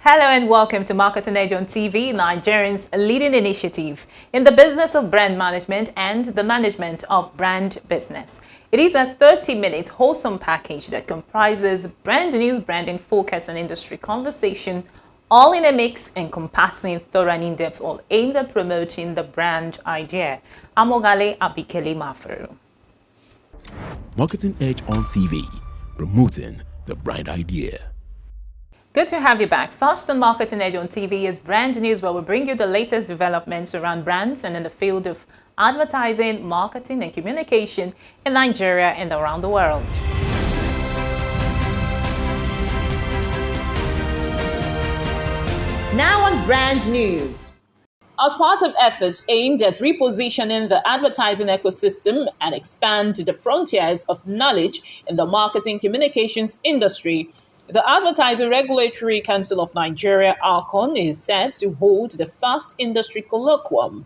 Hello and welcome to Marketing Edge on TV, Nigerians' leading initiative in the business of brand management and the management of brand business. It is a 30-minute wholesome package that comprises brand news, branding focus, and industry conversation, all in a mix encompassing thorough and in-depth, all aimed at promoting the brand idea. Amogale Abikele Maferu. Marketing Edge on TV, promoting the brand idea. Good to have you back. First on Marketing Edge on TV is Brand News, where we bring you the latest developments around brands and in the field of advertising, marketing, and communication in Nigeria and around the world. Now on Brand News. As part of efforts aimed at repositioning the advertising ecosystem and expand the frontiers of knowledge in the marketing communications industry, the Advertising Regulatory Council of Nigeria, ARCON, is set to hold the first industry colloquium.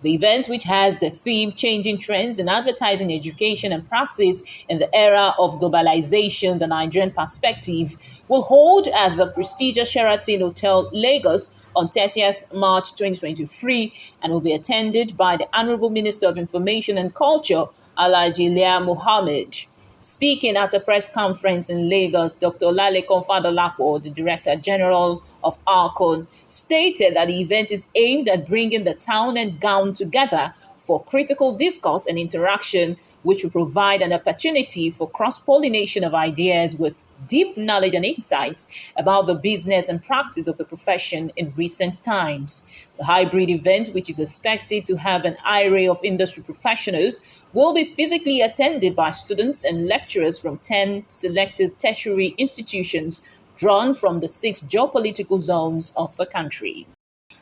The event, which has the theme Changing Trends in Advertising Education and Practice in the Era of Globalization, the Nigerian Perspective, will hold at the prestigious Sheraton Hotel, Lagos, on 30th March 2023 and will be attended by the Honorable Minister of Information and Culture, Alhaji Lai Mohammed. Speaking at a press conference in Lagos, Dr. Olalekan Fadolapo, the Director General of ARCON, stated that the event is aimed at bringing the town and gown together for critical discourse and interaction, which will provide an opportunity for cross-pollination of ideas with deep knowledge and insights about the business and practice of the profession in recent times. The hybrid event, which is expected to have an array of industry professionals, will be physically attended by students and lecturers from 10 selected tertiary institutions drawn from the 6 geopolitical zones of the country.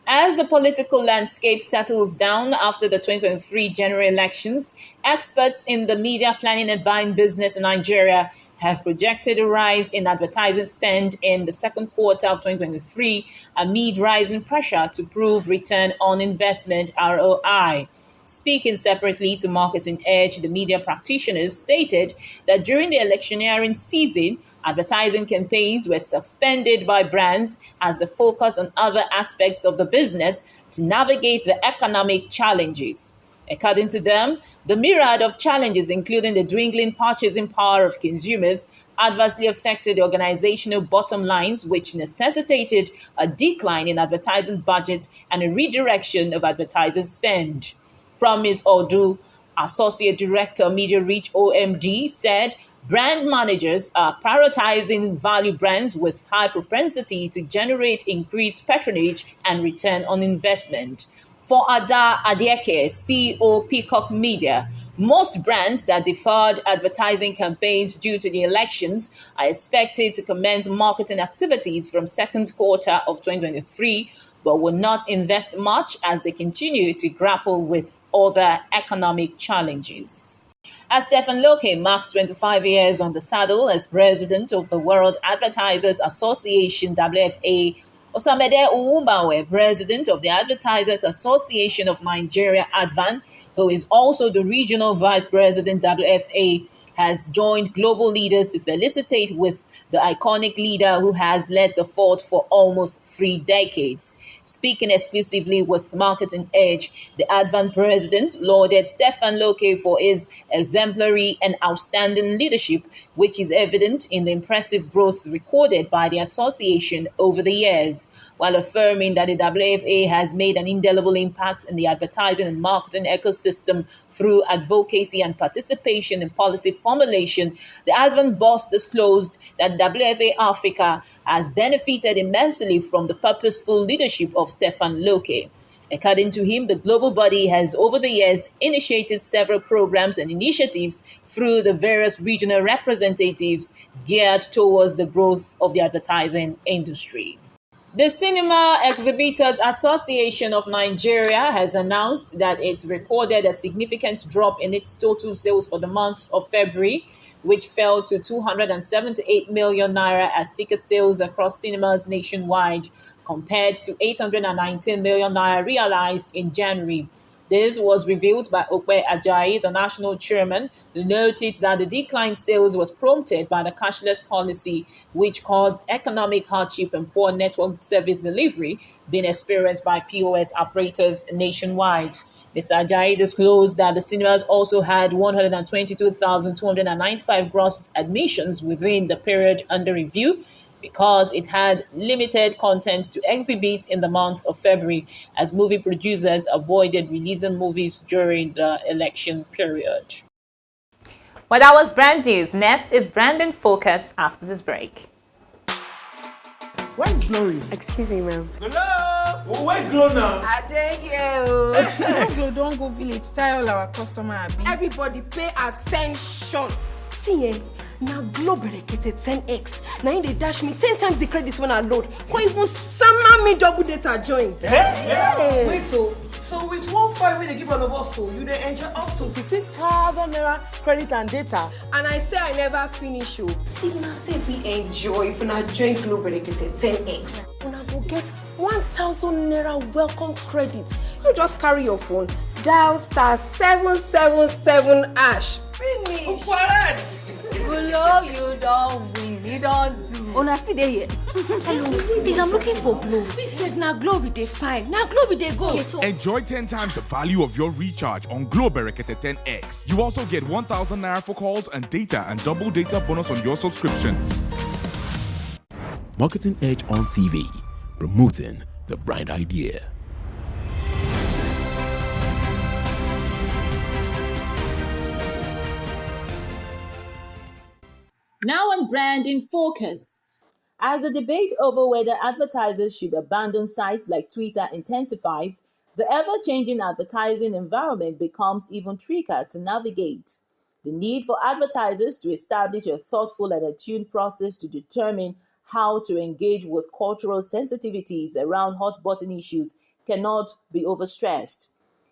As the political landscape settles down after the 2023 general elections, experts in the media planning and buying business in Nigeria have projected a rise in advertising spend in the second quarter of 2023 amid rising pressure to prove return on investment ROI. Speaking separately to Marketing Edge, the media practitioners stated that during the electioneering season, advertising campaigns were suspended by brands as they focus on other aspects of the business to navigate the economic challenges. According to them, the myriad of challenges, including the dwindling purchasing power of consumers, adversely affected the organizational bottom lines, which necessitated a decline in advertising budget and a redirection of advertising spend. Promise Odu, Associate Director, Media Reach OMD, said brand managers are prioritizing value brands with high propensity to generate increased patronage and return on investment. For Ada Adieke, CEO Peacock Media, most brands that deferred advertising campaigns due to the elections are expected to commence marketing activities from second quarter of 2023, but will not invest much as they continue to grapple with other economic challenges. As Stephen Loke marks 25 years on the saddle as president of the World Advertisers Association (WFA), Osamede Uwumbawe, president of the Advertisers Association of Nigeria (ADVAN), who is also the regional vice president WFA, has joined global leaders to felicitate with the iconic leader who has led the fort for almost 3 decades. Speaking exclusively with Marketing Edge, the ADVAN president lauded Stephen Loke for his exemplary and outstanding leadership, which is evident in the impressive growth recorded by the association over the years, while affirming that the WFA has made an indelible impact in the advertising and marketing ecosystem through advocacy and participation in policy formulation. The ADVAN boss disclosed that WFA Africa has benefited immensely from the purposeful leadership of Stephen Loke. According to him, the global body has over the years initiated several programs and initiatives through the various regional representatives geared towards the growth of the advertising industry. The Cinema Exhibitors Association of Nigeria has announced that it recorded a significant drop in its total sales for the month of February, which fell to 278 million naira as ticket sales across cinemas nationwide, compared to 819 million naira realized in January. This was revealed by Okpe Ajayi, the national chairman, who noted that the decline in sales was prompted by the cashless policy, which caused economic hardship and poor network service delivery being experienced by POS operators nationwide. Mr. Ajayi disclosed that the cinemas also had 122,295 gross admissions within the period under review, because it had limited content to exhibit in the month of February, as movie producers avoided releasing movies during the election period. Well, that was brand news. Next is Branding Focus after this break. Where's Glory? Excuse me, ma'am. Glow! Where Glow now? I take you. Don't Glow, don't go village. Tell all our customer. Everybody pay attention. See, now Glow berekete 10x. Now in they dash me 10 times the credits when I load. Or even summer me double data join. Yeah. Wait, so with 1.5 when they give all of us, so you they enjoy up to 15,000 naira credit and data. And I say I never finish you. See, now say if we enjoy if I join Glow berekete 10x. Una go get 1,000 naira welcome credit. You just carry your phone, dial *777#. Finish. Glow, you don't win. You don't do. Una still dey here. Hello, please, I'm looking for Glow. Please save now. Glow be dey fine. Now Glow be dey go. Okay, so Enjoy 10 times the value of your recharge on Glow Berekete 10X. You also get 1,000 naira for calls and data and double data bonus on your subscription. Marketing Edge on TV, promoting the bright idea. Now on Branding Focus. As the debate over whether advertisers should abandon sites like Twitter intensifies, the ever-changing advertising environment becomes even trickier to navigate. The need for advertisers to establish a thoughtful and attuned process to determine how to engage with cultural sensitivities around hot-button issues cannot be overstressed.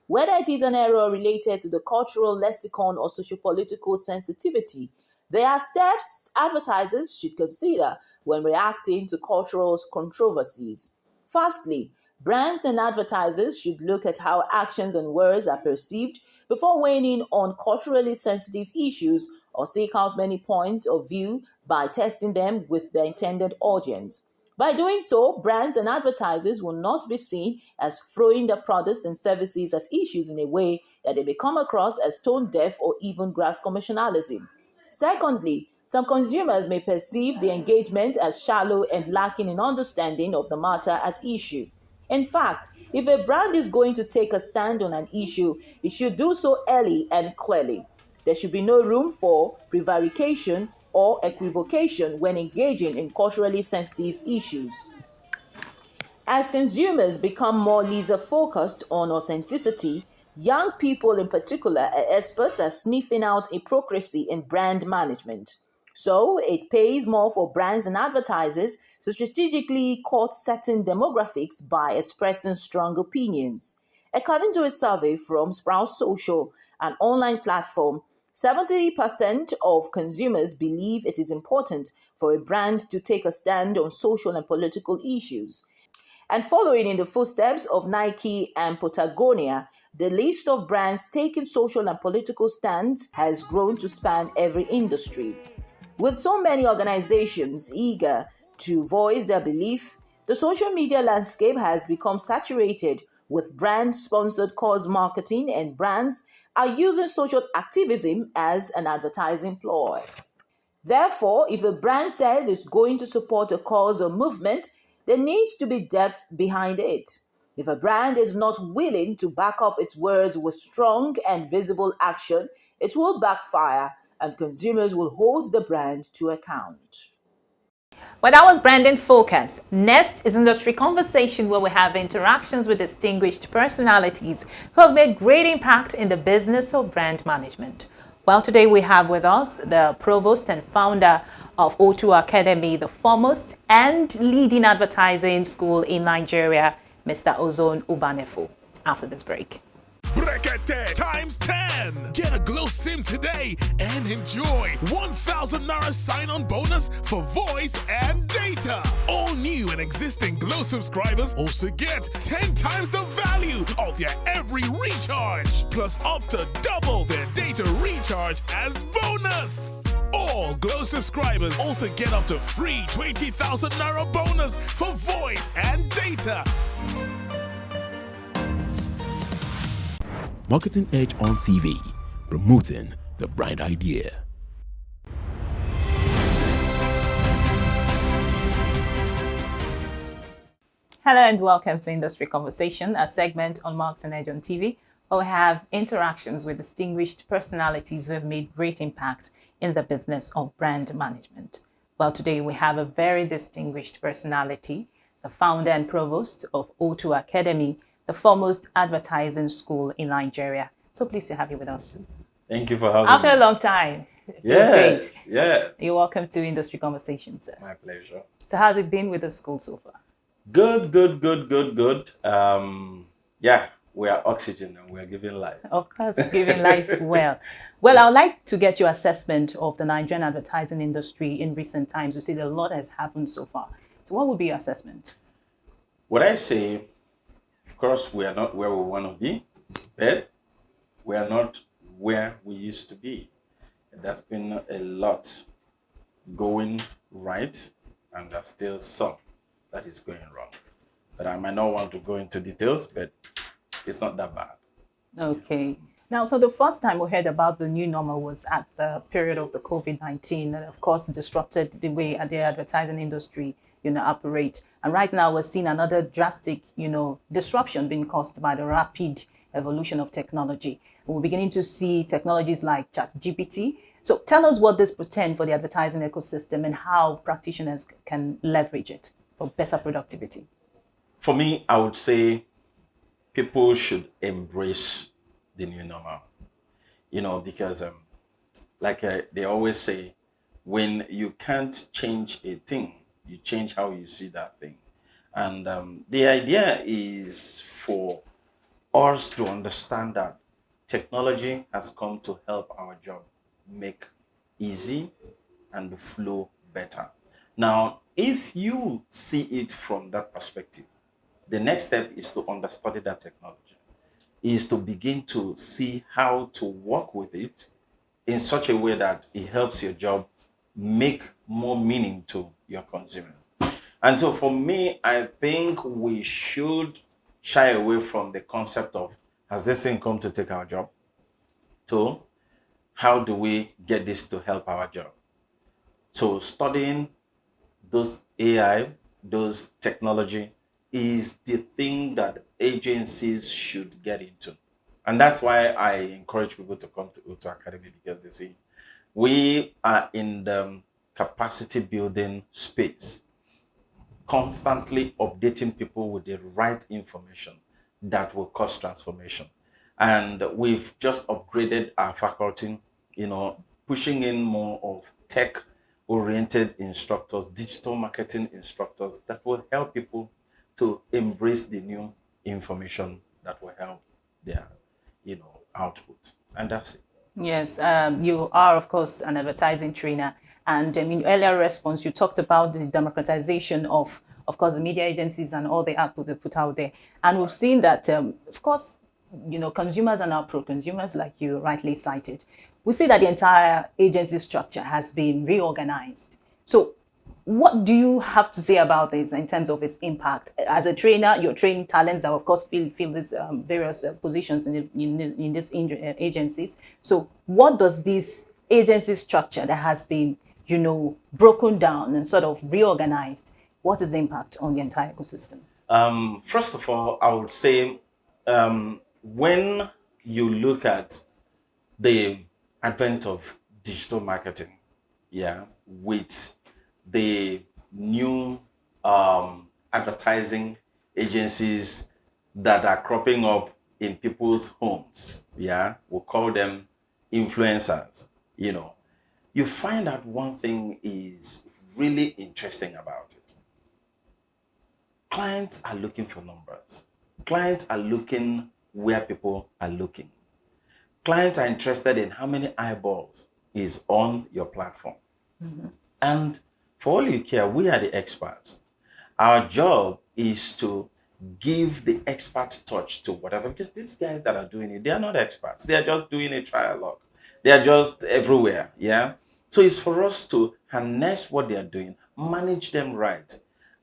Whether it is an error related to the cultural lexicon or sociopolitical sensitivity, there are steps advertisers should consider when reacting to cultural controversies. Firstly, brands and advertisers should look at how actions and words are perceived before weighing in on culturally sensitive issues, or seek out many points of view by testing them with their intended audience. By doing so, brands and advertisers will not be seen as throwing their products and services at issues in a way that they may come across as tone deaf or even grasp commercialism. Secondly, some consumers may perceive the engagement as shallow and lacking in understanding of the matter at issue. In fact, if a brand is going to take a stand on an issue, it should do so early and clearly. There should be no room for prevarication or equivocation when engaging in culturally sensitive issues. As consumers become more laser-focused on authenticity, young people in particular are experts at sniffing out hypocrisy in brand management. So it pays more for brands and advertisers to strategically court certain demographics by expressing strong opinions. According to a survey from Sprout Social, an online platform, 70% of consumers believe it is important for a brand to take a stand on social and political issues. And following in the footsteps of Nike and Patagonia, the list of brands taking social and political stands has grown to span every industry. With so many organizations eager to voice their belief, the social media landscape has become saturated with brand-sponsored cause marketing, and brands are using social activism as an advertising ploy. Therefore, if a brand says it's going to support a cause or movement, there needs to be depth behind it. If a brand is not willing to back up its words with strong and visible action, it will backfire and consumers will hold the brand to account. Well, that was Branding Focus. Next is Industry Conversation, where we have interactions with distinguished personalities who have made great impact in the business of brand management. Well, today we have with us the provost and founder of O2 Academy, the foremost and leading advertising school in Nigeria, Mr. Ozone Ubanefo. After this break. Berekete times 10. Get a Glow SIM today and enjoy 1,000 Naira sign-on bonus for voice and data. All new and existing Glow subscribers also get 10 times the value of their every recharge, plus up to double their data recharge as bonus. All Glow subscribers also get up to free 20,000 Naira bonus for voice and data. Marketing Edge on TV, promoting the bright idea. Hello and welcome to Industry Conversation, a segment on Marketing Edge on TV, where we have interactions with distinguished personalities who have made great impact in the business of brand management. Well, today we have a very distinguished personality, the founder and provost of O2 Academy, the foremost advertising school in Nigeria. So pleased to have you with us. Thank you for having After me. a long time. Yes, yes. You're welcome to Industry Conversations, sir. My pleasure. So how's it been with the school so far? Good. Yeah, we are oxygen and we are giving life. Of course, giving life well. Well, I would like to get your assessment of the Nigerian advertising industry in recent times. You see that a lot has happened so far. So what would be your assessment? What I say, of course, we are not where we want to be, but we are not where we used to be. There's been a lot going right, and there's still some that is going wrong. But I might not want to go into details, but it's not that bad. Okay. Now, so the first time we heard about the new normal was at the period of the COVID-19, and of course disrupted the way the advertising industry, operate. And right now we're seeing another drastic, disruption being caused by the rapid evolution of technology. We're beginning to see technologies like ChatGPT. So tell us what this portends for the advertising ecosystem and how practitioners can leverage it for better productivity. For me, I would say people should embrace the new normal, because they always say, when you can't change a thing, you change how you see that thing. And the idea is for us to understand that technology has come to help our job make easy and the flow better. Now, if you see it from that perspective, the next step is to understudy that technology, is to begin to see how to work with it in such a way that it helps your job make more meaning to your consumers. And so for me, I think we should shy away from the concept of, has this thing come to take our job? To, how do we get this to help our job? So studying those AI, those technology, is the thing that agencies should get into. And that's why I encourage people to come to O2 Academy, because you see, we are in the capacity building space, constantly updating people with the right information that will cause transformation. And we've just upgraded our faculty, pushing in more of tech-oriented instructors, digital marketing instructors that will help people to embrace the new information that will help their, output. And that's it. Yes, you are, of course, an advertising trainer. And in your earlier response, you talked about the democratization of course, the media agencies and all the output they put out there. And we've seen that, of course, consumers are now pro-consumers, like you rightly cited. We see that the entire agency structure has been reorganized. So what do you have to say about this in terms of its impact? As a trainer, you're training talents that, of course, fill these various positions in these agencies. So what does this agency structure that has been, broken down and sort of reorganized, what is the impact on the entire ecosystem? First of all, I would say when you look at the advent of digital marketing, with the new advertising agencies that are cropping up in people's homes, we'll call them influencers, you find that one thing is really interesting about it. Clients are looking for numbers. Clients are looking where people are looking. clients are interested in how many eyeballs is on your platform. And for all you care, we are the experts. Our job is to give the expert touch to whatever, because these guys that are doing it, they are not experts. They are just doing a trial log. They are just everywhere. Yeah. So it's for us to harness what they are doing, manage them right,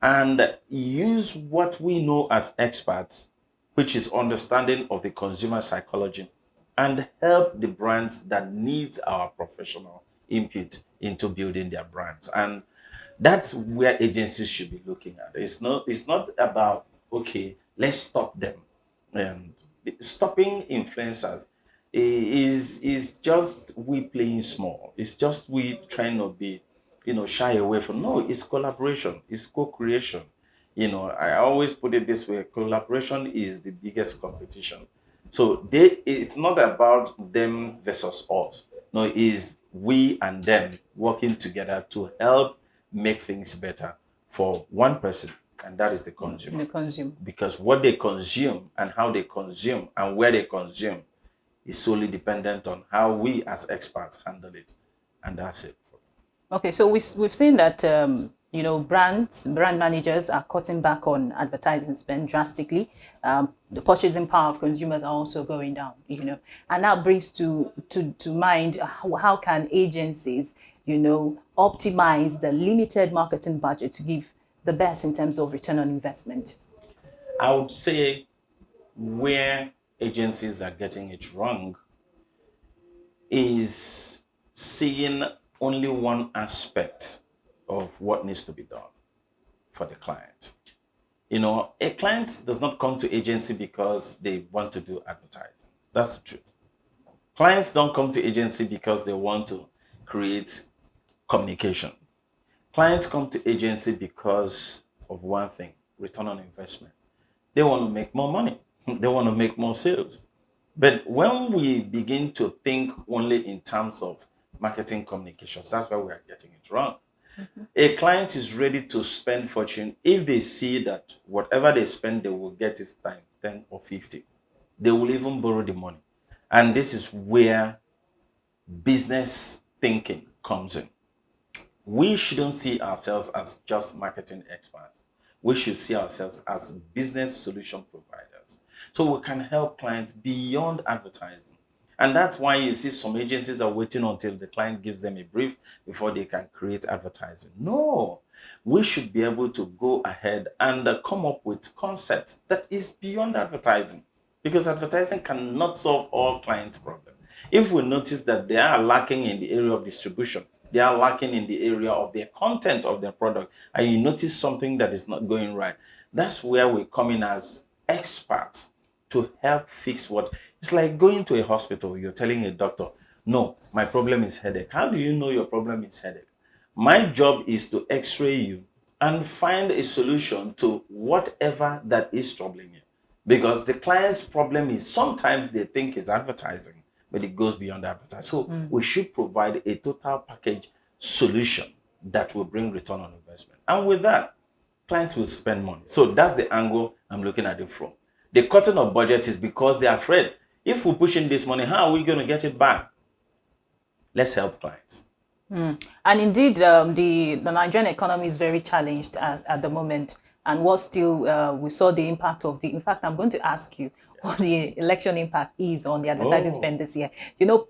and use what we know as experts, which is understanding of the consumer psychology, and help the brands that needs our professional input into building their brands. And that's where agencies should be looking at. It's not about, okay, let's stop them. And stopping influencers is just we playing small. It's just we trying to be, shy away from. No, it's collaboration. It's co-creation. I always put it this way: collaboration is the biggest competition. So it's not about them versus us. No, it is we and them working together to help make things better for one person, and that is the consumer. The consumer. Because what they consume and how they consume and where they consume is solely dependent on how we as experts handle it, and that's it. Okay, so we've seen that brand managers are cutting back on advertising spend drastically. The purchasing power of consumers are also going down. And that brings to mind how can agencies optimize the limited marketing budget to give the best in terms of return on investment? I would say where agencies are getting it wrong is seeing only one aspect of what needs to be done for the client. A client does not come to agency because they want to do advertising. That's the truth. Clients don't come to agency because they want to create communication. Clients come to agency because of one thing: return on investment. They want to make more money. They want to make more sales. But when we begin to think only in terms of marketing communications, that's where we are getting it wrong. A client is ready to spend fortune if they see that whatever they spend, they will get is times 10 or 50. They will even borrow the money. And this is where business thinking comes in. We shouldn't see ourselves as just marketing experts. We should see ourselves as business solution providers. So we can help clients beyond advertising. And that's why you see some agencies are waiting until the client gives them a brief before they can create advertising. No, we should be able to go ahead and come up with concepts that is beyond advertising, because advertising cannot solve all clients' problems. If we notice that they are lacking in the area of distribution, they are lacking in the area of their content of their product, and you notice something that is not going right, that's where we come in as experts to help fix what. It's like going to a hospital. You're telling a doctor, no, my problem is headache. How do you know your problem is headache? My job is to x-ray you and find a solution to whatever that is troubling you. Because the client's problem is sometimes they think it's advertising, but it goes beyond advertising. So we should provide a total package solution that will bring return on investment. And with that, clients will spend money. So that's the angle I'm looking at it from. The cutting of budget is because they're afraid. If we push in this money, how are we going to get it back? Let's help clients. And indeed, the Nigerian economy is very challenged at the moment. And what still, we saw the impact of in fact, I'm going to ask you what the election impact is on the advertising spend this year.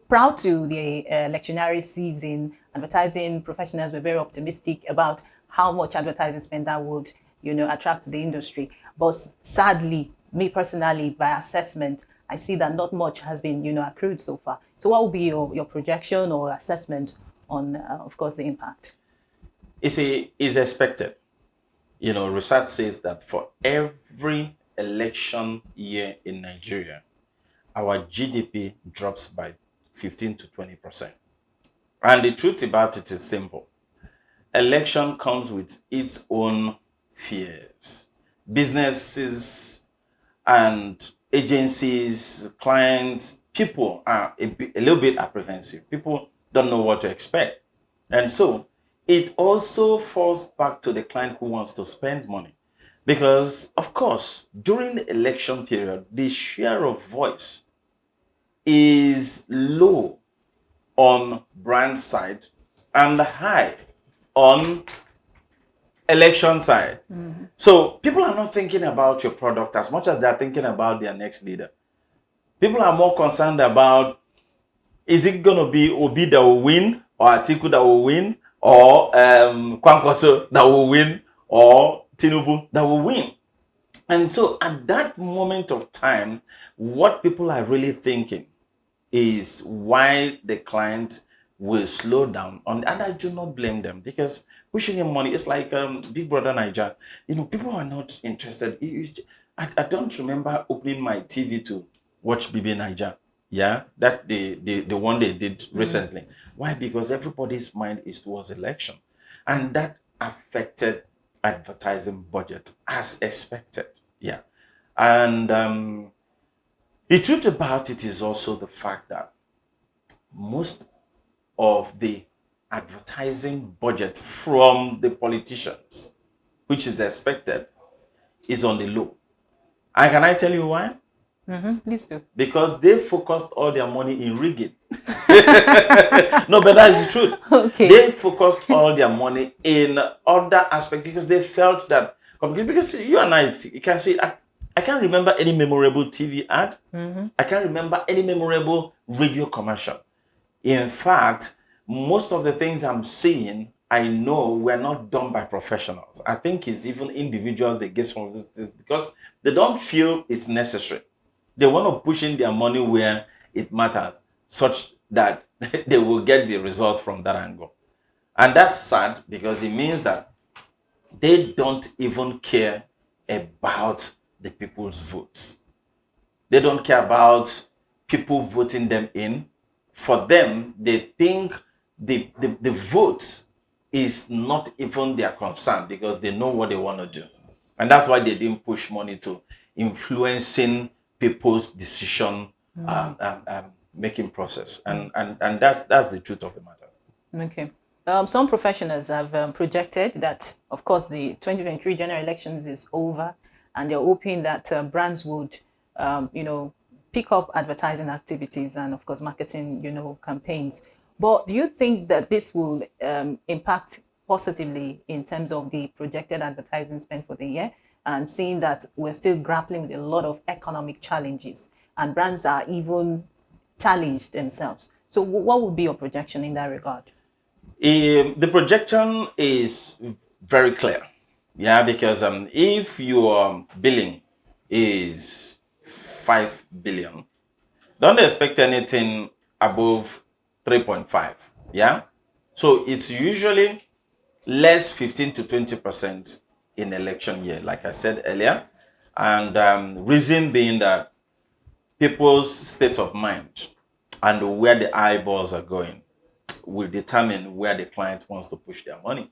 Proud to the electionary season, advertising professionals were very optimistic about how much advertising spend that would, attract to the industry. But sadly, me personally, by assessment, I see that not much has been, accrued so far. So what would be your projection or assessment on, of course, the impact? It's expected. Research says that for every election year in Nigeria, our GDP drops by 15 to 20%. And the truth about it is simple. Election comes with its own fears. Businesses and agencies, clients, people are a little bit apprehensive. People don't know what to expect. And so it also falls back to the client who wants to spend money. Because, of course, during the election period, the share of voice is low on brand side and high on election side. So people are not thinking about your product as much as they are thinking about their next leader. People are more concerned about, is it going to be Obi that will win, or Atiku that will win, or Kwankwaso that will win, or Tinubu that will win. And so at that moment of time, what people are really thinking is why the client will slow down on, and I do not blame them, because pushing in money, it's like Big Brother Niger. You know, people are not interested. I don't remember opening my TV to watch BB Niger. Yeah, that the one they did recently. Why? Because everybody's mind is towards election, and that affected advertising budget as expected. Yeah, and the truth about it is also the fact that most of the advertising budget from the politicians, which is expected, is on the low. And can I tell you why? Please do. Because they focused all their money in rigging. No, but that is the truth. Okay. They focused all their money in other aspects because they felt that, because you and I, you can see, I can't remember any memorable TV ad. I can't remember any memorable radio commercial. In fact, most of the things I'm seeing, I know were not done by professionals. I think it's even individuals they give some of this because they don't feel it's necessary. They want to push in their money where it matters, such that they will get the result from that angle. And that's sad because it means that they don't even care about the people's votes. They don't care about people voting them in. For them, they think the vote is not even their concern because they know what they want to do. And that's why they didn't push money to influencing people's decision making process. And that's the truth of the matter. Okay. Some professionals have projected that, of course, the 2023 general elections is over, and they're hoping that brands would, pick up advertising activities and, of course, marketing, campaigns. But do you think that this will impact positively in terms of the projected advertising spend for the year? And seeing that we're still grappling with a lot of economic challenges and brands are even challenged themselves. So what would be your projection in that regard? The projection is very clear. Yeah, because if your billing is 5 billion, don't expect anything above 3.5. Yeah, so it's usually less 15 to 20% in election year, like I said earlier, and reason being that people's state of mind and where the eyeballs are going will determine where the client wants to push their money.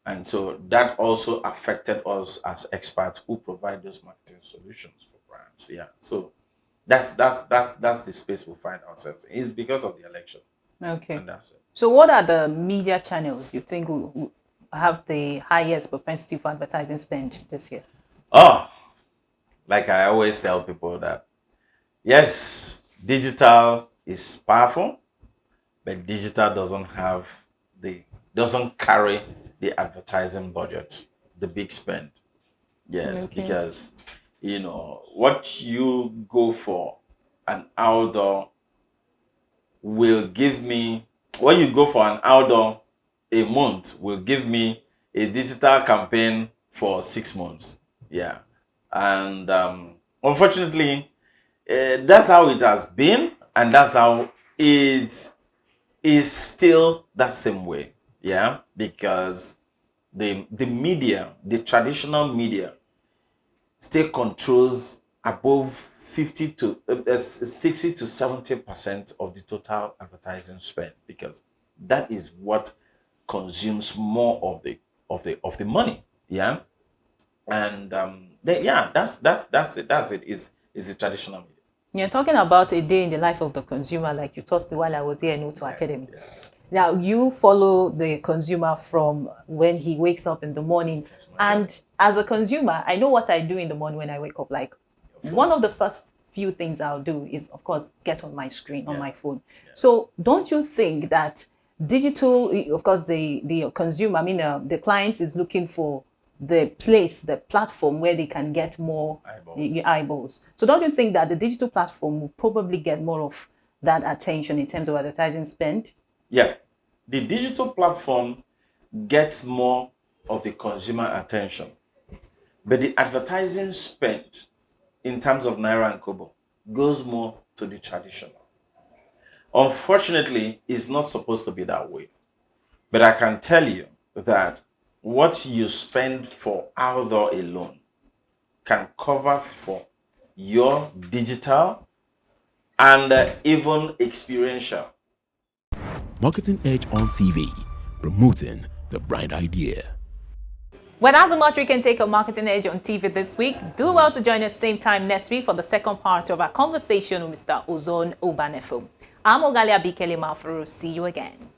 And so that also affected us as experts who provide those marketing solutions for brands. Yeah, so that's the space we find ourselves in. It's because of the election. Okay. And that's it. So what are the media channels you think will have the highest propensity for advertising spend this year? Oh, like I always tell people that, yes, digital is powerful, but digital doesn't carry the advertising budget, the big spend. Yes, Okay. because what you go for an outdoor will give me, what you go for an outdoor a month will give me a digital campaign for 6 months. Yeah, and unfortunately, that's how it has been, and that's how it is still that same way. Yeah, because the media, the traditional media, still controls above 50 to 60 to 70% of the total advertising spend, because that is what consumes more of the money. Yeah, and that's it. That's it. Is the traditional media. You're talking about a day in the life of the consumer, like you talked while I was here in Auto Academy. Yeah. Now, you follow the consumer from when he wakes up in the morning. And as a consumer, I know what I do in the morning when I wake up. Like, one of the first few things I'll do is, of course, get on my screen, on my phone. So don't you think that digital, of course, the consumer, I mean, the client is looking for the place, the platform where they can get more eyeballs. So don't you think that the digital platform will probably get more of that attention in terms of advertising spend? Yeah, the digital platform gets more of the consumer attention, but the advertising spend in terms of Naira and Kobo goes more to the traditional. Unfortunately, it's not supposed to be that way. But I can tell you that what you spend for outdoor alone can cover for your digital and even experiential. Marketing Edge on TV, promoting the bright idea. Well, that's how much we can take on Marketing Edge on TV this week. Do well to join us same time next week for the second part of our conversation with Mr. Ozone Obanefo. I'm Ogalia Bikele Mafuru. See you again.